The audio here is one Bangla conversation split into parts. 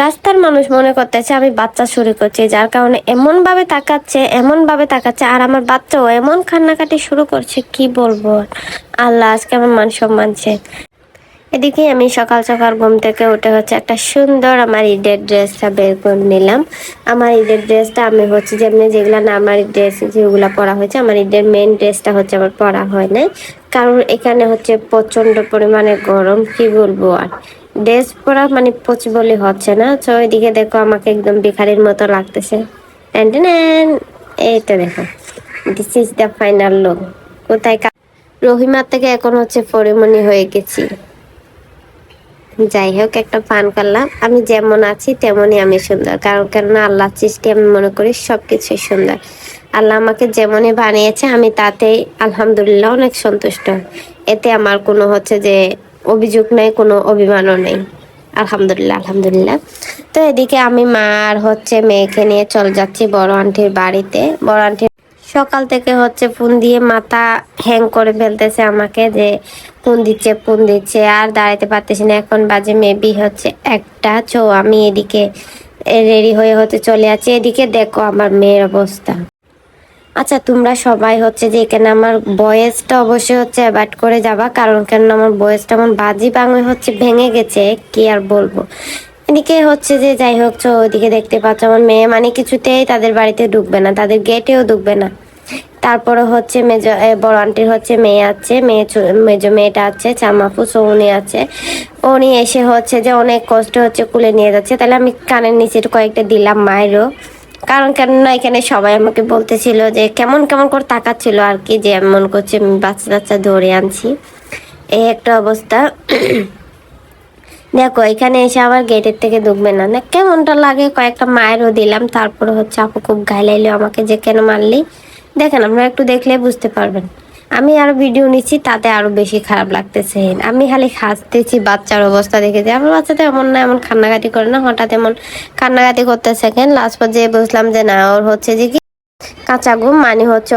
রাস্তার মানুষ মনে করতেছে আমি বাচ্চা চুরি করছি, যার কারণে এমন ভাবে তাকাচ্ছে আর আমার বাচ্চাও এমন কান্নাকাটি শুরু করছে, কি বলবো। আল্লাহ আজকে আমার মান সম্মানছে। এদিকে আমি সকাল সকাল ঘুম থেকে উঠে একটা সুন্দর আমার ঈদের ড্রেসটা বের করে নিলাম। আমার ঈদের ড্রেসটা আমি যেগুলা না আমার ড্রেস যেগুলা পরা হয়েছে, আমার ঈদের মেন ড্রেসটা আমার পরা হয় নাই, কারণ এখানে প্রচন্ড পরিমাণে গরম, কি বলবো। আর ড্রেস পরা পসিবলই হচ্ছে না। তো এদিকে দেখো আমাকে একদম ভিখারির মতো লাগতেছে। এই তো দেখো, this is the final look. কোথায় রহিমার থেকে এখন পরিমণি হয়ে গেছি। যাই হোক, একটা ফান করলাম। আমি যেমন আছি তেমনই আমি সুন্দর, কারণ কেননা আল্লাহ সৃষ্টি আমি মনে করি সবকিছুই সুন্দর। আল্লাহ আমাকে যেমনই বানিয়েছে আমি তাতেই আলহামদুলিল্লাহ অনেক সন্তুষ্ট। এতে আমার কোনো যে অভিযোগ নেই, কোনো অভিমানও নেই। আলহামদুলিল্লাহ আলহামদুলিল্লাহ। তো এদিকে আমি মা আর মেয়েকে নিয়ে চলে যাচ্ছি বড় আন্টির বাড়িতে। বড় আন্টি সকাল থেকে ফোন দিয়ে মাথা হ্যাং করে ফেলতেছে আমাকে, যে ফোন দিচ্ছে আর দাঁড়াইতে পারতেছি না। এখন বাজে মেবি একটা। চো আমি এদিকে রেডি হয়ে চলে আছি। এদিকে দেখো আমার মেয়ের অবস্থা। আচ্ছা, তোমরা সবাই যে এখানে আমার ভয়েসটা অবশ্যই অ্যাভয়েড করে যাবা, কারণ কেন আমার ভয়েসটা এমন বাজি বাংলা ভেঙে গেছে, কি আর বলবো। এদিকে যে যাই হোক, তো ওইদিকে দেখতে পাচ্ছ আমার মেয়ে কিছুতেই তাদের বাড়িতে ঢুকবে না, তাদের গেটেও ঢুকবে না। তারপরে বড় আন্টির মেয়ে আছে, মেজো মেয়েটা আছে চামাপু, সো উনি আছে। উনি এসে যে অনেক কষ্ট কুলে নিয়ে যাচ্ছে। তাহলে আমি কানের নিচে কয়েকটা দিলাম মায়েরও, কারণ কেননা এখানে সবাই আমাকে বলতেছিল যে কেমন কেমন করে তাকাচ্ছিল আর কি, যে এমন করছে আমি বাচ্চা বাচ্চা ধরে আনছি। এই একটা অবস্থা। দেখো এখানে এসে আবার গেটের থেকে ঢুকবে না, না কেমনটা লাগে। কয়েকটা মায়েরও দিলাম। তারপরে আপু খুব গাইলাইলো আমাকে, যে কেন মারলি। দেখেন, আপনারা একটু দেখলে বুঝতে পারবেন। আমি আরো ভিডিও নিচ্ছি, তাতে আরো বেশি খারাপ লাগতেছে। আমি খালি হাসতেছি বাচ্চার অবস্থা দেখে, যে আমার বাচ্চা তো এমন না, এমন কান্নাকাটি করে না, হঠাৎ এমন কান্নাকাটি করতেছে কেন। লাস্ট পর যে বুঝলাম যে না, ওর যে কি কাঁচা ঘুম,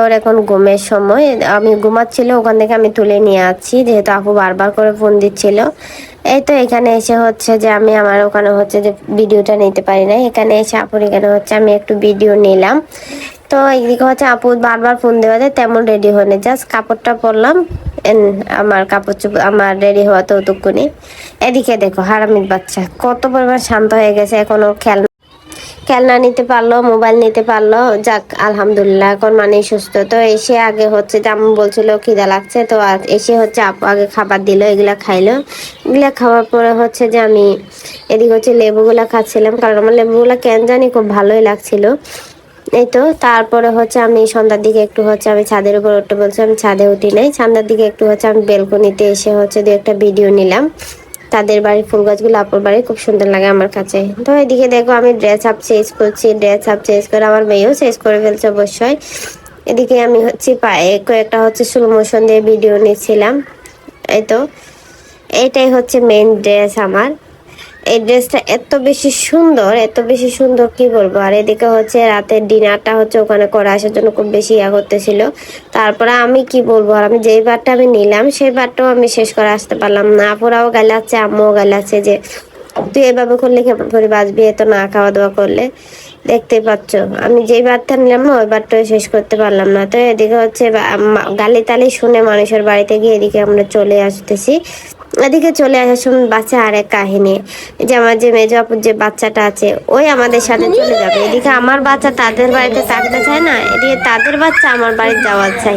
ওর এখন ঘুমের সময়। আমি ঘুমাচ্ছিল, ওখান থেকে আমি তুলে নিয়ে আসছি, যেহেতু আপু বারবার করে ফোন দিচ্ছিল। এই তো এখানে এসে যে আমি আমার ওখানে যে ভিডিওটা নিতে পারি না, এখানে এসে আপুর এখানে আমি একটু ভিডিও নিলাম। তো এইদিকে আপু বারবার ফোন দেওয়া যায়, তেমন রেডি হয়নি, জাস্ট কাপড়টা পরলাম। আমার কাপড় চোপড় আমার রেডি হওয়া তো ততক্ষণই। এদিকে দেখো হারামির বাচ্চা কত পরিমাণ শান্ত হয়ে গেছে। এখনো খেলনা নিতে পারলো, মোবাইল নিতে পারলো, যাক আলহামদুলিল্লাহ, এখন সুস্থ। তো এসে আগে যে আম্মু বলছিল খিদা লাগছে, তো এসে আপু আগে খাবার দিল, এগুলা খাইলো। এগুলা খাওয়ার পরে যে আমি এদিকে লেবুগুলা খাচ্ছিলাম, কারণ আমার লেবুগুলা কেন জানি খুব ভালোই লাগছিল। এই তো তারপরে আমি সন্ধ্যার দিকে একটু আমি ছাদের উপর উঠতে বলছি, আমি ছাদে উঠি নাই। সন্ধ্যার দিকে একটু আমি বেলকনিতে এসে দু একটা ভিডিও নিলাম। তাদের বাড়ির ফুল গাছগুলো আপুর বাড়ি খুব সুন্দর লাগে আমার কাছে। তো এদিকে দেখো আমি ড্রেস আপ চেঞ্জ করছি, ড্রেস আপ চেঞ্জ করে আমার মেয়েও চেঞ্জ করে ফেলছে অবশ্যই। এদিকে আমি পায়ে কয়েকটা স্লো মোশন দিয়ে ভিডিও নিচ্ছিলাম। এই তো এইটাই মেইন ড্রেস আমার। এই ড্রেসটা এত বেশি সুন্দর, এত বেশি সুন্দর, কি বলবো। আর এদিকে রাতের ডিনারটা ওখানে করে আসার জন্য খুব বেশি করতেছিল। তারপরে আমি কি বলবো, আর আমি যেই বারটা আমি নিলাম সেই বারটাও আমি শেষ করে আসতে পারলাম না। আপুরাও গালাচ্ছে, আম্মুও গালাচ্ছে, যে তুই এভাবে করলে কেমন করে বাঁচবি, এত না খাওয়া দাওয়া করলে। দেখতেই পাচ্ছ আমি যেই বারটা নিলাম না, ওই বারটাও শেষ করতে পারলাম না। তো এদিকে গালি তালি শুনে মানুষের বাড়িতে গিয়ে এদিকে আমরা চলে আসতেছি। এদিকে চলে আসার সময় বাচ্চা আরেক কাহিনী, যে আমার যে মেজো আপুর যে বাচ্চাটা আছে ওই আমাদের সাথে চলে যাবে। এদিকে আমার বাচ্চা তাদের বাড়িতে থাকতে চায় না, এদিকে তাদের বাচ্চা আমার বাড়িতে যাওয়ার চাই।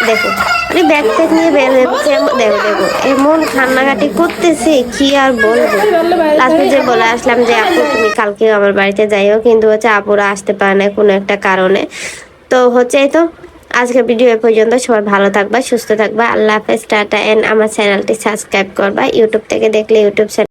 দেখো আমি ব্যাগ ট্যাগ নিয়ে বের হচ্ছে, দেখো দেখো এমন কান্নাকাটি করতেছে, কি আর বলবো। লাস্টে যে বলে আসলাম যে আপু তুমি কালকে আমার বাড়িতে যাইও, কিন্তু আপুরা আসতে পারে না কোনো একটা কারণে। তো এই তো আজকের ভিডিও এ পর্যন্ত। সবাই ভালো থাকবা, সুস্থ থাকবা। আল্লাহ হাফেজ, টাটা। এন্ড আমার চ্যানেলটি সাবস্ক্রাইব করবা। ইউটিউব থেকে দেখলে ইউটিউব চ্যানেল